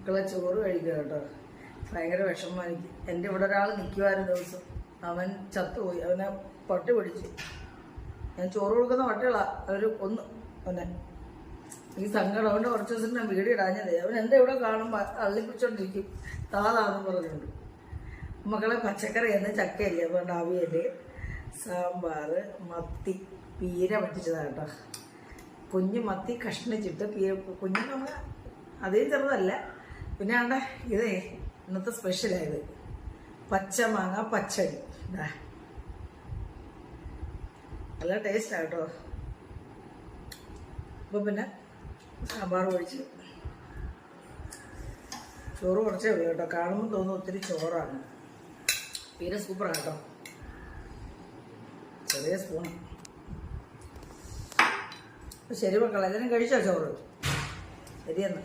മക്കളെ ചോറ് കഴിക്കുക കേട്ടോ. ഭയങ്കര വിഷമം എനിക്ക്. എൻ്റെ ഇവിടെ ഒരാൾ നിൽക്കുമായിരുന്നു ദിവസം, അവൻ ചത്തുപോയി. അവനെ പട്ടി പിടിച്ചു. ഞാൻ ചോറ് കൊടുക്കുന്ന പട്ടികളാണ്, അവർ കൊന്നു അവനെ. ഈ സങ്കടം. അവൻ്റെ കുറച്ച് ദിവസം ഞാൻ വീഡിയോ ഇടാഞ്ഞതേ. അവൻ എൻ്റെ ഇവിടെ കാണുമ്പോൾ അള്ളിപ്പിച്ചോണ്ടിരിക്കും, താതാന്ന് പറഞ്ഞുകൊണ്ട്. മക്കളെ പച്ചക്കറി എന്ന് ചക്കയില്ലേ, അതുകൊണ്ട് അവിയല്, സാമ്പാർ, മത്തി പീര പറ്റിച്ചതാണ് കേട്ടോ. കുഞ്ഞു മത്തി കഷ്ണിച്ചിട്ട് കുഞ്ഞു നമ്മൾ അതേ ചെറുതല്ല. പിന്നെ ആണ്ട ഇതേ ഇന്നത്തെ സ്പെഷ്യലായത് പച്ചമാങ്ങ പച്ചടി. നല്ല ടേസ്റ്റാണ് കേട്ടോ. അപ്പോൾ പിന്നെ സാമ്പാർ ഒഴിച്ച് ചോറ് കുറച്ചേ ഉള്ളൂ കേട്ടോ. കാണുമ്പോൾ തോന്നുന്നു ഒത്തിരി ചോറാണ്. പീര സൂപ്പറാണ് കേട്ടോ. ചെറിയ സ്പൂണ്. ശരി മക്കളെ, എല്ലാവരും കഴിച്ചോ ചോറ്? ശരിയെന്ന്.